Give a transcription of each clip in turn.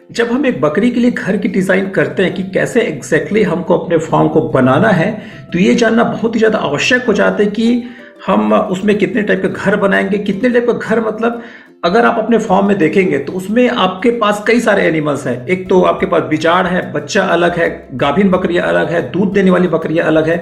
जब हम एक बकरी के लिए घर की डिजाइन करते हैं कि कैसे एग्जैक्टली हमको अपने फार्म को बनाना है, तो ये जानना बहुत ही ज्यादा आवश्यक हो जाता है कि हम उसमें कितने टाइप का घर बनाएंगे। कितने टाइप का घर मतलब, अगर आप अपने फार्म में देखेंगे तो उसमें आपके पास कई सारे एनिमल्स हैं। एक तो आपके पास बिचार है, बच्चा अलग है, गाभिन बकरियां अलग है, दूध देने वाली बकरियां अलग है,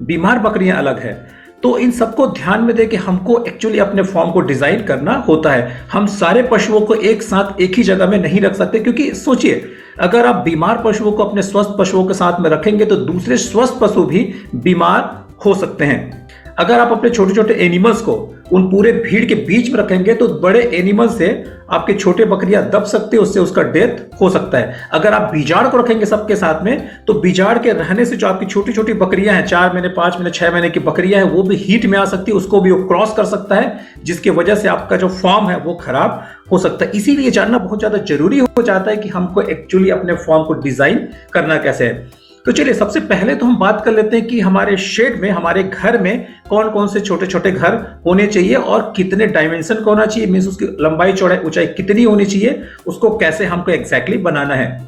बीमार बकरियां अलग है। तो इन सबको ध्यान में देके हमको एक्चुअली अपने फॉर्म को डिजाइन करना होता है। हम सारे पशुओं को एक साथ एक ही जगह में नहीं रख सकते, क्योंकि सोचिए, अगर आप बीमार पशुओं को अपने स्वस्थ पशुओं के साथ में रखेंगे तो दूसरे स्वस्थ पशु भी बीमार हो सकते हैं। अगर आप अपने छोटे छोटे एनिमल्स को उन पूरे भीड़ के बीच में रखेंगे तो बड़े एनिमल से आपके छोटे बकरियां दब सकते हैं, उससे उसका डेथ हो सकता है। अगर आप बीजाड़ को रखेंगे सबके साथ में, तो बीजाड़ के रहने से जो आपकी छोटी छोटी बकरियां हैं, 4 महीने, 5 महीने, 6 महीने की बकरियां हैं, वो भी हीट में आ सकती है, उसको भी वो क्रॉस कर सकता है, जिसकी वजह से आपका जो फॉर्म है वो खराब हो सकता है। इसीलिए जानना बहुत ज्यादा जरूरी हो जाता है कि हमको एक्चुअली अपने फॉर्म को डिजाइन करना कैसे है। तो चलिए, सबसे पहले तो हम बात कर लेते हैं कि हमारे शेड में, हमारे घर में कौन कौन से छोटे छोटे घर होने चाहिए और कितने डायमेंशन का होना चाहिए, मीन्स उसकी लंबाई चौड़ाई ऊंचाई कितनी होनी चाहिए, उसको कैसे हमको एग्जैक्टली बनाना है।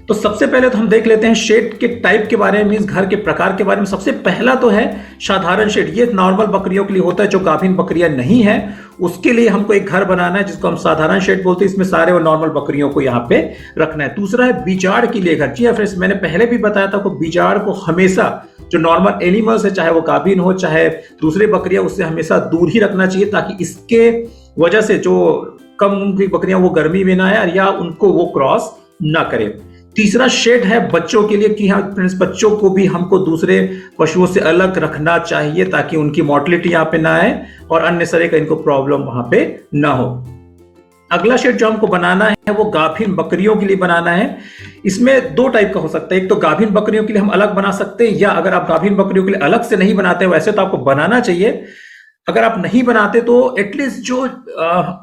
तो सबसे पहले तो हम देख लेते हैं शेड के टाइप के बारे में, मीन्स घर के प्रकार के बारे में। सबसे पहला तो है साधारण शेड। ये नॉर्मल बकरियों के लिए होता है, जो गाभिन बकरियां नहीं है उसके लिए हमको एक घर बनाना है, जिसको हम साधारण शेड बोलते हैं। इसमें सारे और नॉर्मल बकरियों को यहाँ पे रखना है। दूसरा है बिचाड़ के लिए घर। जी हाँ फ्रेंड्स, मैंने पहले भी बताया था कि बिचाड़ को हमेशा, जो नॉर्मल एनिमल्स है, चाहे वो गाभिन हो चाहे दूसरे बकरियां, उससे हमेशा दूर ही रखना चाहिए, ताकि इसके वजह से जो कम उम्र की बकरियां वो गर्मी में ना आए या उनको वो क्रॉस ना करे। तीसरा शेड है बच्चों के लिए, कि हाँ फ्रेंड्स, बच्चों को भी हमको दूसरे पशुओं से अलग रखना चाहिए, ताकि उनकी मोर्टेलिटी यहाँ पे ना आए और अन्य तरह का इनको प्रॉब्लम वहां पे ना हो। अगला शेड जो हमको बनाना है वो गाभिन बकरियों के लिए बनाना है। इसमें 2 टाइप का हो सकता है। एक तो गाभिन बकरियों के लिए हम अलग बना सकते हैं, या अगर आप गाभिन बकरियों के लिए अलग से नहीं बनाते, वैसे तो आपको बनाना चाहिए। अगर आप नहीं बनाते तो एटलीस्ट जो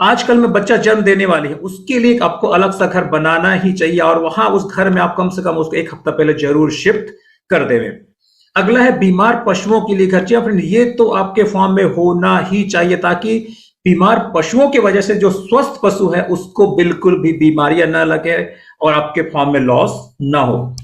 आजकल में बच्चा जन्म देने वाली है उसके लिए आपको अलग सा घर बनाना ही चाहिए, और वहां उस घर में आप कम से कम उसको 1 हफ्ता पहले जरूर शिफ्ट कर देवें। अगला है बीमार पशुओं के लिए घर। फ्रेंड, ये तो आपके फार्म में होना ही चाहिए, ताकि बीमार पशुओं की वजह से जो स्वस्थ पशु है उसको बिल्कुल भी बीमारियां ना लगे और आपके फार्म में लॉस ना हो।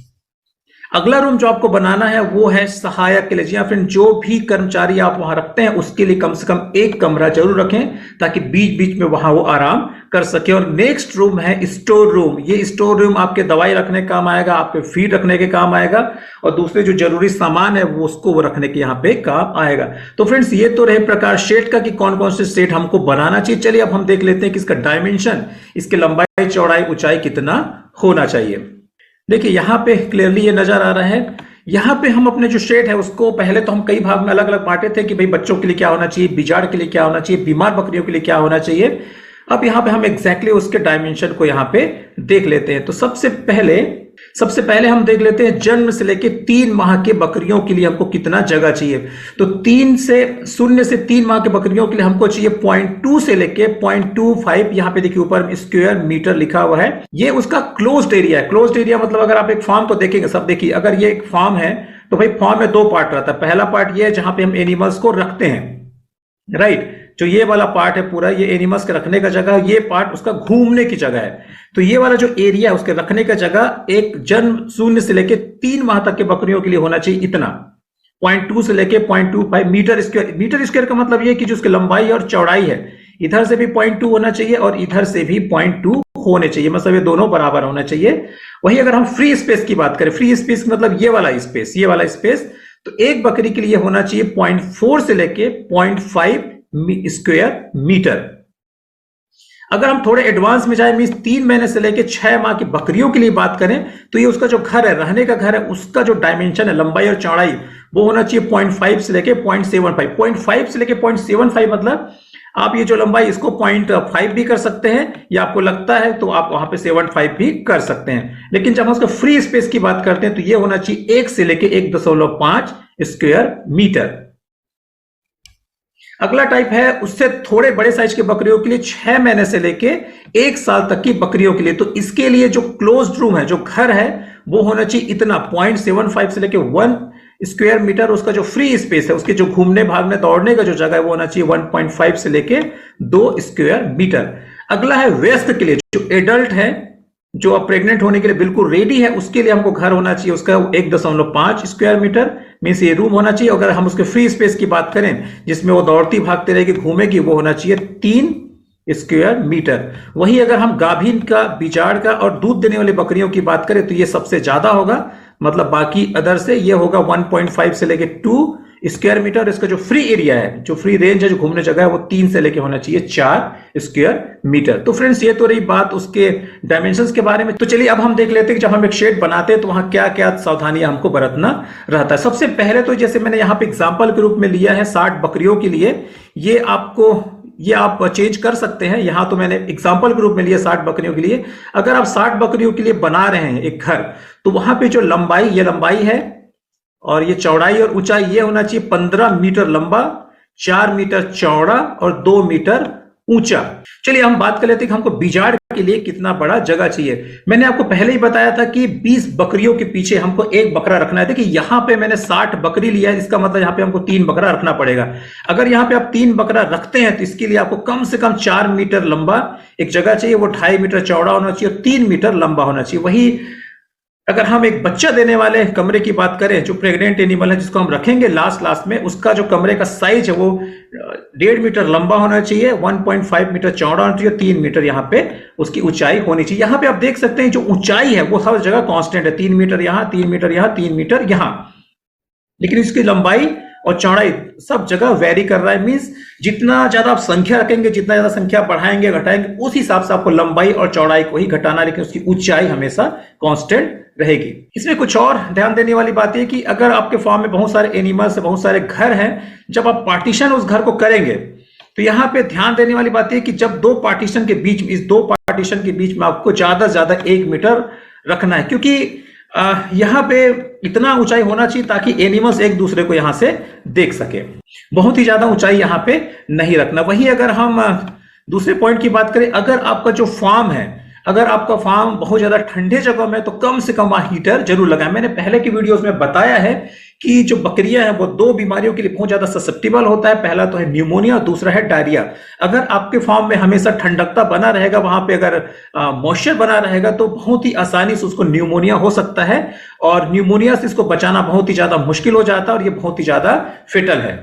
अगला रूम जो आपको बनाना है वो है सहायक के लिए। जी हाँ फ्रेंड, जो भी कर्मचारी आप वहां रखते हैं उसके लिए कम से कम एक कमरा जरूर रखें, ताकि बीच बीच में वहां वो आराम कर सके। और नेक्स्ट रूम है स्टोर रूम। ये स्टोर रूम आपके दवाई रखने के काम आएगा, आपके फीड रखने के काम आएगा, और दूसरे जो जरूरी सामान है वो उसको वो रखने के यहाँ पे काम आएगा। तो फ्रेंड्स, ये तो रहे प्रकार शेड का कि कौन कौन से शेड हमको बनाना चाहिए। चलिए अब हम देख लेते हैं कि इसका डायमेंशन, इसकी लंबाई चौड़ाई ऊंचाई कितना होना चाहिए। देखिए यहाँ पे क्लियरली ये नजर आ रहा है। यहाँ पे हम अपने जो शेड है उसको, पहले तो हम कई भाग में अलग अलग बांटे थे कि भाई बच्चों के लिए क्या होना चाहिए, बिजाड़ के लिए क्या होना चाहिए, बीमार बकरियों के लिए क्या होना चाहिए। अब यहाँ पे हम एग्जैक्टली उसके डायमेंशन को यहाँ पे देख लेते हैं। तो सबसे पहले हम देख लेते हैं जन्म से लेके 3 माह के बकरियों के लिए हमको कितना जगह चाहिए। तो 0 से 3 माह के बकरियों के लिए हमको चाहिए 0.2 से लेके 0.25। यहाँ पे देखिए ऊपर स्क्वायर मीटर लिखा हुआ है, ये उसका क्लोज्ड एरिया है। क्लोज्ड एरिया मतलब अगर आप एक फार्म को देखेंगे, सब देखिए, अगर ये एक फार्म है तो भाई फार्म में 2 पार्ट रहता है। पहला पार्ट ये है जहां पे हम एनिमल्स को रखते हैं, राइट। जो ये वाला पार्ट है पूरा, ये एनिमल्स के रखने का जगह, ये पार्ट उसका घूमने की जगह है। तो ये वाला जो एरिया है उसके रखने का जगह, एक जन्म 0 से लेके 3 माह तक के बकरियों के लिए होना चाहिए इतना, 0.2 से लेके 0.25 मीटर स्क्वायर। मीटर स्क्वायर का मतलब ये कि जो उसकी लंबाई और चौड़ाई है, इधर से भी 0.2 होना चाहिए और इधर से भी 0.2 होने चाहिए, मतलब ये दोनों बराबर होना चाहिए। वही अगर हम फ्री स्पेस की बात करें, फ्री स्पेस मतलब ये वाला स्पेस, तो एक बकरी के लिए होना चाहिए 0.4 से लेके 0.5 स्क्वायर मीटर। अगर हम थोड़े एडवांस में जाए, मींस 3 महीने से लेके 6 माह की बकरियों के लिए बात करें, तो ये उसका जो घर है, रहने का घर है, उसका जो डायमेंशन है, लंबाई और चौड़ाई, वो होना चाहिए 0.5 से लेके 0.75। 0.5 से लेके 0.75 मतलब आप ये जो लंबाई, इसको 0.5 भी कर सकते हैं, या आपको लगता है तो आप वहां पे 75 भी कर सकते हैं। लेकिन जब हम उसका फ्री स्पेस की बात करते हैं तो ये होना चाहिए 1 से लेके 1.5 स्क्वायर मीटर। अगला टाइप है उससे थोड़े बड़े साइज के बकरियों के लिए 6 महीने से लेके 1 साल तक की बकरियों के लिए। तो इसके लिए जो क्लोज्ड रूम है, जो घर है, वो होना चाहिए इतना, 0.75 से लेके 1 स्क्वायर मीटर। उसका जो फ्री स्पेस है, उसके जो घूमने भागने दौड़ने का जो जगह है, वो होना चाहिए 1.5 से लेके 2 स्क्वायर मीटर। अगला है वयस्क के लिए, जो एडल्ट है, जो अब प्रेग्नेंट होने के लिए बिल्कुल रेडी है, उसके लिए हमको घर होना चाहिए उसका 1.5 स्क्वायर मीटर, मीन्स ये रूम होना चाहिए। अगर हम उसके फ्री स्पेस की बात करें जिसमें वो दौड़ती भागती रहेगी, घूमेगी, वो होना चाहिए 3 स्क्वायर मीटर। वही अगर हम गाभिन का, बिजाड़ का और दूध देने वाली बकरियों की बात करें तो ये सबसे ज्यादा होगा, मतलब बाकी अदर से ये होगा 1.5 से लेके 2 स्क्वायर मीटर। इसका जो फ्री एरिया है, जो फ्री रेंज है, जो घूमने जगह है, वो 3 से लेके होना चाहिए 4 स्क्वायर मीटर। तो फ्रेंड्स ये तो रही बात उसके डायमेंशंस के बारे में। तो चलिए अब हम देख लेते हैं कि जब हम एक शेड बनाते हैं तो वहां क्या क्या सावधानियां हमको बरतना रहता है। सबसे पहले तो जैसे मैंने यहाँ पे एग्जाम्पल के रूप में लिया है 60 बकरियों के लिए, ये आप चेंज कर सकते हैं। यहां तो मैंने एग्जांपल के रूप में लिया 60 बकरियों के लिए। अगर आप 60 बकरियों के लिए बना रहे हैं एक घर, तो वहां पे जो लंबाई, ये लंबाई है और ये चौड़ाई और ऊंचाई ये होना चाहिए 15 मीटर लंबा, 4 मीटर चौड़ा और 2 मीटर ऊंचा। चलिए हम बात कर लेते हैं कि हमको बिजाड़ के लिए कितना बड़ा जगह चाहिए। मैंने आपको पहले ही बताया था कि 20 बकरियों के पीछे हमको एक बकरा रखना है। देखिए यहां पे मैंने 60 बकरी लिया है, इसका मतलब यहां पे हमको 3 बकरा रखना पड़ेगा। अगर यहां पे आप 3 बकरा रखते हैं तो इसके लिए आपको कम से कम 4 मीटर लंबा एक जगह चाहिए, वो 2.5 मीटर चौड़ा होना चाहिए, 3 मीटर लंबा होना चाहिए। वही अगर हम एक बच्चा देने वाले कमरे की बात करें, जो प्रेग्नेंट एनिमल है जिसको हम रखेंगे लास्ट में, उसका जो कमरे का साइज है वो 1.5 मीटर लंबा होना चाहिए, 1.5 मीटर चौड़ा होना चाहिए, 3 मीटर यहाँ पे उसकी ऊंचाई होनी चाहिए। यहाँ पे आप देख सकते हैं जो ऊंचाई है वो हर जगह कांस्टेंट है, 3 मीटर यहाँ, 3 मीटर यहाँ, 3 मीटर यहाँ, लेकिन इसकी लंबाई और चौड़ाई सब जगह वेरी कर रहा है। मींस जितना ज्यादा आप संख्या रखेंगे, जितना ज्यादा संख्या बढ़ाएंगे घटाएंगे, उस हिसाब से आपको लंबाई और चौड़ाई को ही घटाना, लेकिन उसकी ऊंचाई हमेशा कांस्टेंट रहेगी। इसमें कुछ और ध्यान देने वाली बात है कि अगर आपके फार्म में बहुत सारे एनिमल्स, बहुत सारे घर हैं, जब आप पार्टीशन उस घर को करेंगे तो यहां पे ध्यान देने वाली बात है कि जब 2 पार्टीशन के बीच में, इस 2 पार्टीशन के बीच में आपको ज्यादा से ज्यादा 1 मीटर रखना है, क्योंकि यहां पे इतना ऊंचाई होना चाहिए ताकि एनिमल्स एक दूसरे को यहां से देख सके। बहुत ही ज्यादा ऊंचाई यहां पे नहीं रखना। वही अगर हम दूसरे पॉइंट की बात करें, अगर आपका जो फार्म है, अगर आपका फार्म बहुत ज्यादा ठंडे जगह में, तो कम से कम वहां हीटर जरूर लगाएं। मैंने पहले की वीडियोस में बताया है कि जो बकरियां हैं वो 2 बीमारियों के लिए बहुत ज्यादा ससेप्टिबल होता है। पहला तो है न्यूमोनिया और दूसरा है डायरिया। अगर आपके फार्म में हमेशा ठंडकता बना रहेगा, वहां पे अगर मॉइस्चर बना रहेगा, तो बहुत ही आसानी से उसको न्यूमोनिया हो सकता है, और न्यूमोनिया से इसको बचाना बहुत ही ज्यादा मुश्किल हो जाता है और ये बहुत ही ज्यादा फेटल है।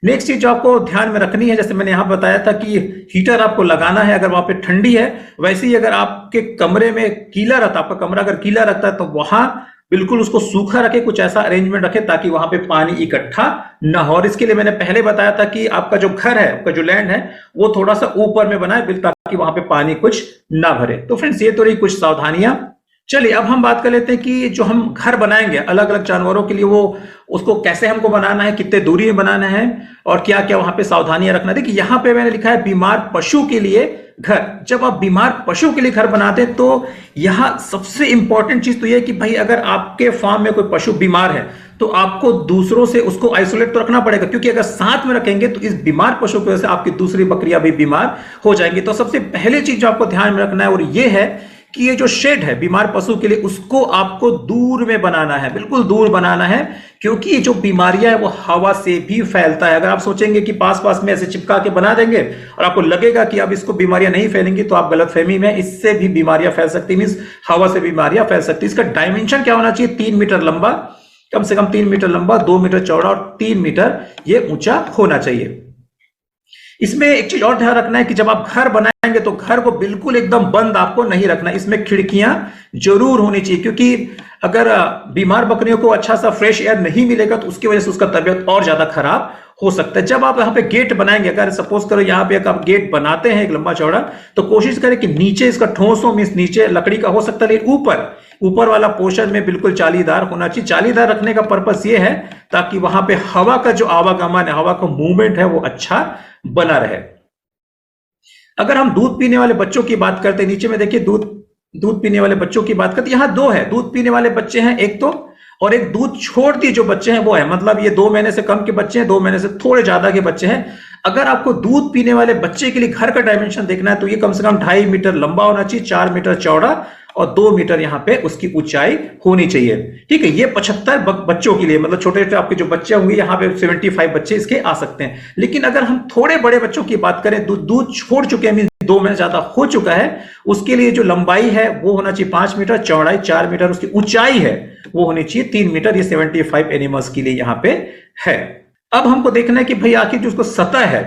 नेक्स्ट चीज जो आपको ध्यान में रखनी है, जैसे मैंने यहां बताया था कि हीटर आपको लगाना है अगर वहां पे ठंडी है। वैसे ही अगर आपके कमरे में गीला रहता, आपका कमरा अगर गीला रहता है, तो वहां बिल्कुल उसको सूखा रखे, कुछ ऐसा अरेंजमेंट रखे ताकि वहां पे पानी इकट्ठा ना हो। और इसके लिए मैंने पहले बताया था कि आपका जो घर है, आपका जो लैंड है, वो थोड़ा सा ऊपर में बनाए ताकि वहां पे पानी कुछ ना भरे। तो फ्रेंड्स ये तो रही कुछ सावधानियां। चलिए अब हम बात कर लेते हैं कि जो हम घर बनाएंगे अलग अलग जानवरों के लिए, वो उसको कैसे हमको बनाना है, कितने दूरी में बनाना है और क्या क्या वहां पे सावधानियां रखना है। देखिए यहां पे मैंने लिखा है बीमार पशु के लिए घर। जब आप बीमार पशु के लिए घर बनाते हैं तो यहां सबसे इंपॉर्टेंट चीज तो यह है कि भाई अगर आपके फार्म में कोई पशु बीमार है तो आपको दूसरों से उसको आइसोलेट तो रखना पड़ेगा, क्योंकि अगर साथ में रखेंगे तो इस बीमार पशु की वजह से आपकी दूसरी बकरियां भी बीमार हो जाएंगी। तो सबसे पहले चीज जो आपको ध्यान में रखना है और ये है कि ये जो शेड है बीमार पशु के लिए, उसको आपको दूर में बनाना है, बिल्कुल दूर बनाना है, क्योंकि जो बीमारियां है वो हवा से भी फैलता है। अगर आप सोचेंगे कि पास पास में ऐसे चिपका के बना देंगे और आपको लगेगा कि अब इसको बीमारियां नहीं फैलेंगी, तो आप गलतफहमी में, इससे भी बीमारियां फैल सकती, मींस हवा से बीमारियां फैल सकती। इसका डायमेंशन क्या होना चाहिए? 3 मीटर लंबा, कम से कम 3 मीटर लंबा, 2 मीटर चौड़ा और 3 मीटर ये ऊंचा होना चाहिए। इसमें एक चीज और ध्यान रखना है कि जब आप घर बनाएंगे तो घर को बिल्कुल एकदम बंद आपको नहीं रखना, इसमें खिड़कियां जरूर होनी चाहिए, क्योंकि अगर बीमार बकरियों को अच्छा सा फ्रेश एयर नहीं मिलेगा तो उसकी वजह से उसका तबीयत और ज्यादा खराब हो सकता है। जब आप यहाँ पे गेट बनाएंगे, अगर सपोज करो यहाँ पे आप गेट बनाते हैं एक लंबा चौड़ा, तो कोशिश करें कि नीचे इसका ठोस हो, मींस नीचे लकड़ी का हो सकता है, लेकिन ऊपर वाला पोर्शन में बिल्कुल जालीदार होना चाहिए। जालीदार रखने का पर्पस ये है ताकि वहां पे हवा का जो आवागमन है, हवा का मूवमेंट है, वो अच्छा बना रहे। अगर हम दूध पीने वाले बच्चों की बात करते हैं, नीचे में देखिए दूध पीने वाले बच्चों की बात करते हैं, यहां 2 है दूध पीने वाले बच्चे हैं एक तो, और एक दूध छोड़ दिए जो बच्चे हैं वो है, मतलब ये 2 महीने से कम के बच्चे हैं, 2 महीने से थोड़े ज्यादा के बच्चे हैं। अगर आपको दूध पीने वाले बच्चे के लिए घर का डायमेंशन देखना है तो ये कम से कम 2.5 मीटर लंबा होना चाहिए, 4 मीटर चौड़ा और 2 मीटर यहां पे उसकी ऊंचाई होनी चाहिए। ठीक है, ये 75 बच्चों के लिए, मतलब छोटे छोटे आपके जो बच्चे होंगे यहाँ पे 75 बच्चे इसके आ सकते हैं। लेकिन अगर हम थोड़े बड़े बच्चों की बात करें, दूध छोड़ चुके हैं, 2 में ज्यादा हो चुका है, उसके लिए जो लंबाई है वो होना चाहिए 5 मीटर, चौड़ाई 4 मीटर, उसकी ऊंचाई है वो होनी चाहिए 3 मीटर। ये 75 एनिमल्स के लिए यहाँ पे है। अब हमको देखना है कि भाई आखिर जो उसको सतह है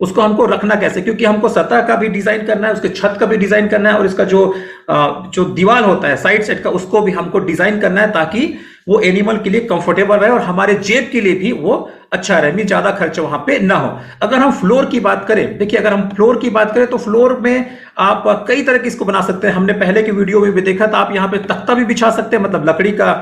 उसको हमको रखना कैसे, क्योंकि हमको सतह का भी डिजाइन करना है, उसके छत का भी डिजाइन करना है, और इसका जो दीवार होता है साइड सेट का उसको भी हमको डिजाइन करना है, ताकि वो एनिमल के लिए कंफर्टेबल रहे और हमारे जेब के लिए भी वो अच्छा रहे, मीन ज्यादा खर्च वहां पे ना हो। अगर हम फ्लोर की बात करें, देखिए अगर हम फ्लोर की बात करें तो फ्लोर में आप कई तरह की इसको बना सकते हैं। हमने पहले की वीडियो में भी देखा था, आप यहाँ पे तख्ता भी बिछा सकते हैं, मतलब लकड़ी का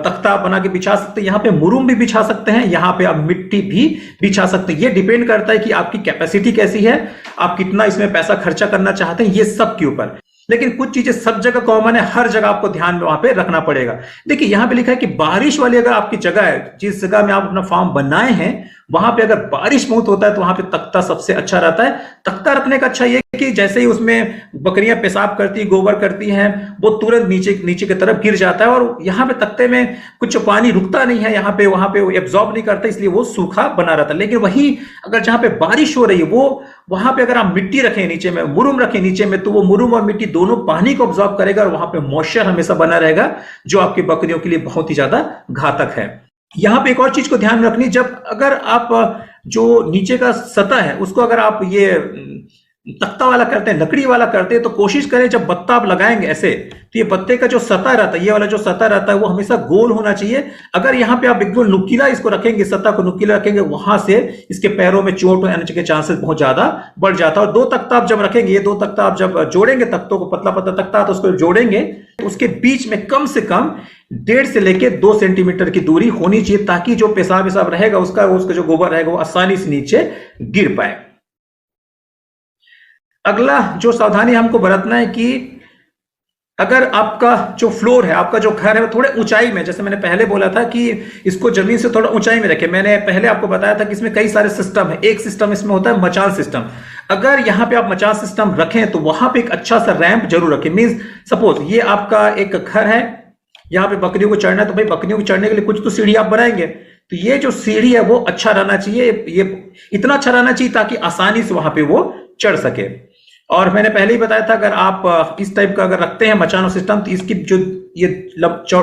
तख्ता बना के बिछा सकते हैं, यहाँ पे मुरुम भी बिछा सकते हैं, यहाँ पे आप मिट्टी भी बिछा सकते हैं। ये डिपेंड करता है कि आपकी कैपेसिटी कैसी है, आप कितना इसमें पैसा खर्चा करना चाहते हैं, ये सब के ऊपर। लेकिन कुछ चीजें सब जगह कॉमन है, हर जगह आपको ध्यान में वहां पे रखना पड़ेगा। देखिए यहां पे लिखा है कि बारिश वाली अगर आपकी जगह है, जिस जगह में आप अपना फार्म बनाए हैं, वहां पे अगर बारिश बहुत होता है तो वहां पे तख्ता सबसे अच्छा रहता है। तख्ता रखने का अच्छा ये कि जैसे ही उसमें बकरियां पेशाब करती, गोबर करती हैं, वो तुरंत नीचे नीचे की तरफ गिर जाता है, और यहाँ पे तख्ते में कुछ पानी रुकता नहीं है, यहाँ पे वहां पे एब्जॉर्ब नहीं करता, इसलिए वो सूखा बना रहता है। लेकिन वही अगर जहां पे बारिश हो रही है, वो वहां पे अगर आप मिट्टी रखें नीचे में, मुरुम रखें नीचे में, तो वो मुरुम और मिट्टी दोनों पानी को ऑब्जॉर्ब करेगा और वहां पे मॉइस्चर हमेशा बना रहेगा, जो आपकी बकरियों के लिए बहुत ही ज्यादा घातक है। यहां पे एक और चीज को ध्यान रखनी, जब अगर आप जो नीचे का सतह है उसको अगर आप ये तख्ता वाला करते हैं, लकड़ी वाला करते हैं, तो कोशिश करें जब बत्ता आप लगाएंगे ऐसे, तो ये बत्ते का जो सतह रहता है, ये वाला जो सतह रहता है, वो हमेशा गोल होना चाहिए। अगर यहाँ पे आप बिल्कुल नुकीला इसको रखेंगे, सतह को नुकीला रखेंगे, वहां से इसके पैरों में चोट होने के चांसेस बहुत ज्यादा बढ़ जाता है। और 2 तख्ता आप जब रखेंगे, ये 2 तख्ता आप जब जोड़ेंगे, तख्तों को पतला पतला तख्ता तो उसको जोड़ेंगे, उसके बीच में कम से कम 1.5 से लेके 2 सेंटीमीटर की दूरी होनी चाहिए, ताकि जो पेशाब वेशाब रहेगा उसका जो गोबर रहेगा वो आसानी से नीचे गिर पाए। अगला जो सावधानी हमको बरतना है कि अगर आपका जो फ्लोर है, आपका जो घर है, वो थोड़े ऊंचाई में, जैसे मैंने पहले बोला था कि इसको जमीन से थोड़ा ऊंचाई में रखें। मैंने पहले आपको बताया था कि इसमें कई सारे सिस्टम है। एक सिस्टम इसमें होता है मचान सिस्टम। अगर यहां पे आप मचान सिस्टम रखें तो वहां पे एक अच्छा सा रैंप जरूर रखें। मींस सपोज ये आपका एक घर है, यहां पे बकरियों को चढ़ना है, तो भाई बकरियों को चढ़ने के लिए कुछ तो सीढ़ी आप बनाएंगे, तो ये जो सीढ़ी है वो अच्छा रहना चाहिए, ये इतना अच्छा रहना चाहिए ताकि आसानी से वहां पे वो चढ़ सके। और मैंने पहले ही बताया था, अगर आप इस टाइप का अगर रखते हैं मचानो सिस्टम, तो इसकी जो ये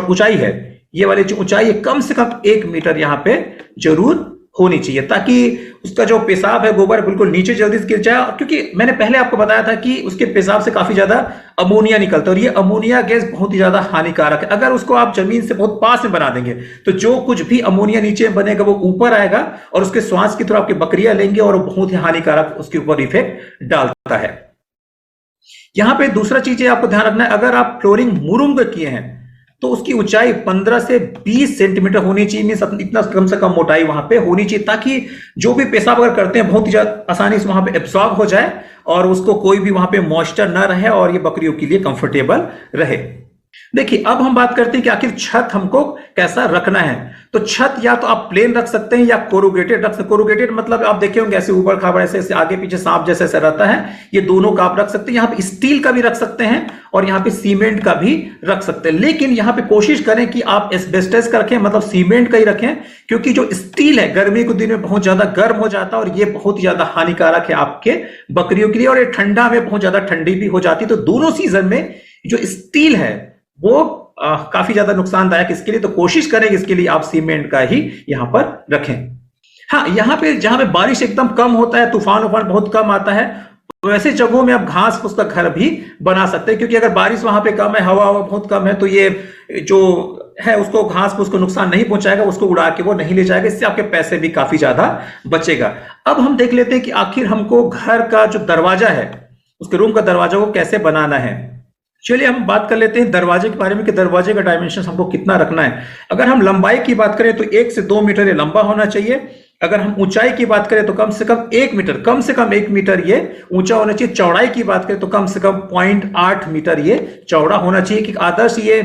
ऊंचाई है, ये वाली जो ऊंचाई है, कम से कम 1 मीटर यहाँ पे जरूर होनी चाहिए, ताकि उसका जो पेशाब है, गोबर बिल्कुल नीचे जल्दी से गिर जाए। क्योंकि मैंने पहले आपको बताया था कि उसके पेशाब से काफी ज्यादा अमोनिया निकलता है, और ये अमोनिया गैस बहुत ही ज्यादा हानिकारक है। अगर उसको आप जमीन से बहुत पास में बना देंगे तो जो कुछ भी अमोनिया नीचे बनेगा वो ऊपर आएगा, और उसके श्वास की तरह आपकी बकरियां लेंगे, और बहुत ही हानिकारक उसके ऊपर इफेक्ट डालता है। यहां पे दूसरा चीज आपको ध्यान रखना है, अगर आप फ्लोरिंग मुरुम किए हैं तो उसकी ऊंचाई 15 से 20 सेंटीमीटर होनी चाहिए। मींस इतना कम से कम मोटाई वहां पे होनी चाहिए, ताकि जो भी पेशाब अगर करते हैं बहुत ही ज्यादा आसानी से वहां पे एब्सॉर्ब हो जाए, और उसको कोई भी वहां पे मॉइस्चर ना रहे, और ये बकरियों के लिए कंफर्टेबल रहे। देखिए अब हम बात करते हैं कि आखिर छत हमको कैसा रखना है। तो छत या तो आप प्लेन रख सकते हैं या कोरुगेटेड रख सकते हैं। कोरुगेटेड मतलब आप देखे होंगे ऐसे ऊबड़ खाबड़ ऐसे आगे पीछे सांप जैसे ऐसे रहता है, ये दोनों का आप रख सकते हैं। यहाँ पे स्टील का भी रख सकते हैं और यहाँ पे सीमेंट का भी रख सकते हैं, लेकिन यहाँ पे कोशिश करें कि आप एस्बेस्टस का रखें, मतलब सीमेंट का ही रखें, क्योंकि जो स्टील है गर्मी के दिन में बहुत ज्यादा गर्म हो जाता है, और ये बहुत ही ज्यादा हानिकारक है आपके बकरियों के लिए, और ये ठंडा में बहुत ज्यादा ठंडी भी हो जाती है। तो दोनों सीजन में जो स्टील है वो काफी ज्यादा नुकसानदायक इसके लिए, तो कोशिश करें इसके लिए आप सीमेंट का ही यहां पर रखें। हाँ, यहां पे जहां पे बारिश एकदम कम होता है, तूफान उफान बहुत कम आता है, तो ऐसे जगहों में आप घास फूस का घर भी बना सकते हैं, क्योंकि अगर बारिश वहां पे कम है, हवा बहुत कम है, तो ये जो है उसको घास फूस को नुकसान नहीं पहुंचाएगा, उसको उड़ा के वो नहीं ले जाएगा, इससे आपके पैसे भी काफी ज्यादा बचेगा। अब हम देख लेते हैं कि आखिर हमको घर का जो दरवाजा है, उसके रूम का दरवाजा को कैसे बनाना है। चलिए हम बात कर लेते हैं दरवाजे के बारे में कि दरवाजे का डायमेंशन हमको कितना रखना है। अगर हम लंबाई की बात करें तो 1 से 2 मीटर ये लंबा होना चाहिए। अगर हम ऊंचाई की बात करें तो कम से कम 1 मीटर, कम से कम 1 मीटर ये ऊंचा होना चाहिए। चौड़ाई की बात करें तो कम से कम 0.8 मीटर ये चौड़ा होना चाहिए। कि आदर्श ये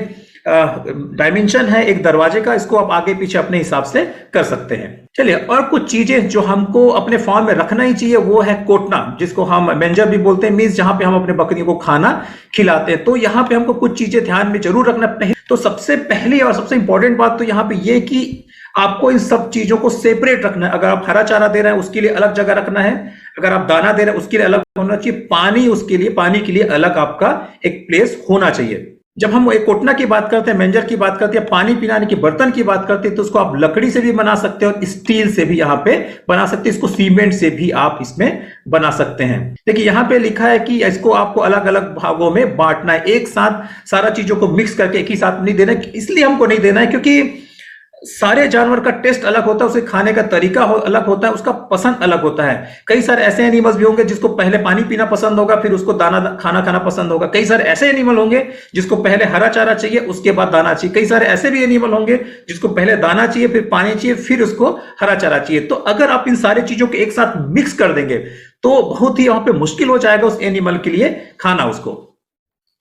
डायमेंशन है एक दरवाजे का, इसको आप आगे पीछे अपने हिसाब से कर सकते हैं। चलिए, और कुछ चीजें जो हमको अपने फार्म में रखना ही चाहिए वो है कोटना, जिसको हम मेंजर भी बोलते हैं, मीन्स जहां पे हम अपने बकरियों को खाना खिलाते हैं। तो यहाँ पे हमको कुछ चीजें ध्यान में जरूर रखना है। तो सबसे पहली और सबसे इंपॉर्टेंट बात तो यहाँ पे ये कि आपको इन सब चीजों को सेपरेट रखना है। अगर आप हरा चारा दे रहे हैं उसके लिए अलग जगह रखना है, अगर आप दाना दे रहे हैं उसके लिए अलग होना चाहिए, पानी के लिए अलग आपका एक प्लेस होना चाहिए। जब हम एक कोटना की बात करते हैं, मेंजर की बात करते हैं, पानी पिलाने के बर्तन की बात करते हैं, तो उसको आप लकड़ी से भी बना सकते हैं और स्टील से भी यहाँ पे बना सकते हैं। इसको सीमेंट से भी आप इसमें बना सकते हैं। देखिए यहाँ पे लिखा है कि इसको आपको अलग अलग भागों में बांटना है, एक साथ सारा चीजों को मिक्स करके एक ही साथ नहीं देना है। इसलिए हमको नहीं देना है क्योंकि सारे जानवर का टेस्ट अलग होता है, उसे खाने का तरीका अलग होता है, उसका पसंद अलग होता है। कई सारे ऐसे एनिमल्स भी होंगे जिसको पहले पानी पीना पसंद होगा, फिर उसको दाना खाना पसंद होगा। कई सारे ऐसे एनिमल होंगे जिसको पहले हरा चारा चाहिए, उसके बाद दाना चाहिए। कई सारे ऐसे भी एनिमल होंगे जिसको पहले दाना चाहिए, फिर पानी चाहिए, फिर उसको हरा चारा चाहिए। तो अगर आप इन सारी चीजों को एक साथ मिक्स कर देंगे तो बहुत ही वहां पे मुश्किल हो जाएगा उस एनिमल के लिए खाना उसको।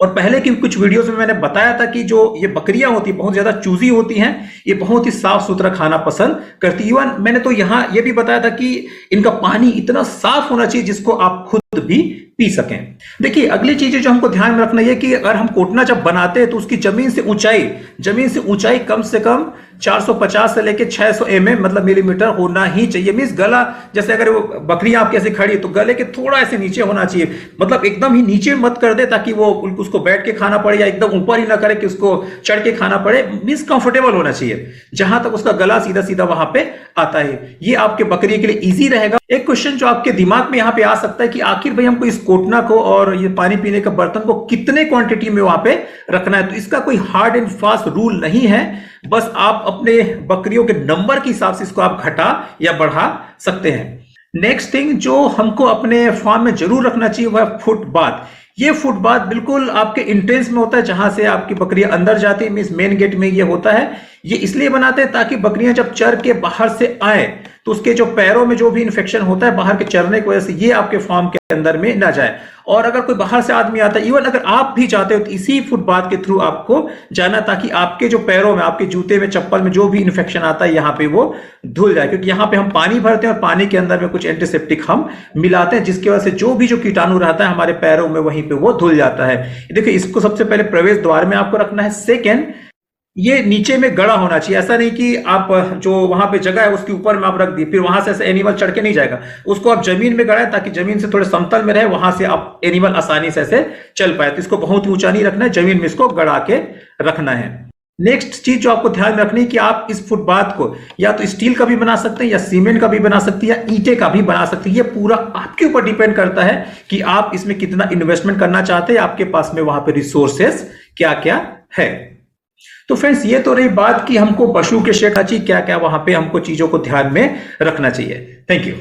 और पहले की कुछ वीडियोस में मैंने बताया था कि जो ये बकरियां होती बहुत ज्यादा चूजी होती हैं, ये बहुत ही साफ सुथरा खाना पसंद करती। इवन मैंने तो यहां ये भी बताया था कि इनका पानी इतना साफ होना चाहिए जिसको आप खुद भी पी सकें। देखिए अगली चीज जो हमको ध्यान में रखना है कि अगर हम कोटना जब बनाते हैं तो उसकी जमीन से ऊंचाई कम से कम 450 से लेके 600 मतलब मिलीमीटर होना ही चाहिए। मींस गला, जैसे अगर वो बकरियां आपके ऐसे खड़ी है तो गले के थोड़ा ऐसे नीचे होना चाहिए, मतलब एकदम ही नीचे मत कर दे ताकि वो उसको बैठ के खाना पड़े, या एकदम ऊपर ही ना करे कि उसको चढ़ के खाना पड़े। मींस कंफर्टेबल होना चाहिए जहां तक उसका गला सीधा सीधा वहां पे आता है। ये आपके बकरी के लिए इजी रहेगा। एक क्वेश्चन जो आपके दिमाग में यहाँ पे आ सकता है कि आखिर भाई हमको इस कोटना को और ये पानी पीने का बर्तन को कितने क्वांटिटी में वहां पे रखना है। तो इसका कोई हार्ड एंड फास्ट रूल नहीं है, बस आप अपने बकरियों के नंबर के हिसाब से इसको आप घटा या बढ़ा सकते हैं। नेक्स्ट थिंग जो हमको अपने फार्म में जरूर रखना चाहिए वह फुटबाथ। ये फुटबाथ बिल्कुल आपके इंट्रेंस में होता है, जहां से आपकी बकरियां अंदर जाती है, मींस मेन गेट में ये होता है। ये इसलिए बनाते हैं ताकि बकरियां जब चर के बाहर से आए तो उसके जो पैरों में जो भी इंफेक्शन होता है बाहर के चरने की वजह से, ये आपके फार्म के अंदर में ना जाए। और अगर कोई बाहर से आदमी आता है, इवन अगर आप भी जाते हो तो इसी फुटबाथ के थ्रू आपको जाना, ताकि आपके जो पैरों में, आपके जूते में, चप्पल में जो भी इंफेक्शन आता है यहाँ पे वो धुल जाए। क्योंकि यहाँ पे हम पानी भरते हैं और पानी के अंदर में कुछ एंटीसेप्टिक हम मिलाते हैं, जिसकी वजह से जो भी जो कीटाणु रहता है हमारे पैरों में वहीं पे वो धुल जाता है। देखिए इसको सबसे पहले प्रवेश द्वार में आपको रखना है। सेकेंड, ये नीचे में गड़ा होना चाहिए। ऐसा नहीं कि आप जो वहां पे जगह है उसके ऊपर में आप रख दी, फिर वहां से एनिमल चढ़ के नहीं जाएगा। उसको आप जमीन में गड़ाएं ताकि जमीन से थोड़े समतल में रहे, वहां से आप एनिमल आसानी से ऐसे चल पाए। तो इसको बहुत ही ऊंचा नहीं रखना है, जमीन में इसको गड़ा के रखना है। नेक्स्ट चीज जो आपको ध्यान में रखनी है कि आप इस फुटबाथ को या तो स्टील का भी बना सकते हैं, या सीमेंट का भी बना सकते हैं, या ईंटे का भी बना सकते हैं। ये पूरा आपके ऊपर डिपेंड करता है कि आप इसमें कितना इन्वेस्टमेंट करना चाहते हैं, आपके पास में वहां पे रिसोर्सेस क्या क्या है। तो फ्रेंड्स ये तो रही बात कि हमको पशु के शेड क्या क्या वहां पे हमको चीजों को ध्यान में रखना चाहिए। Thank you.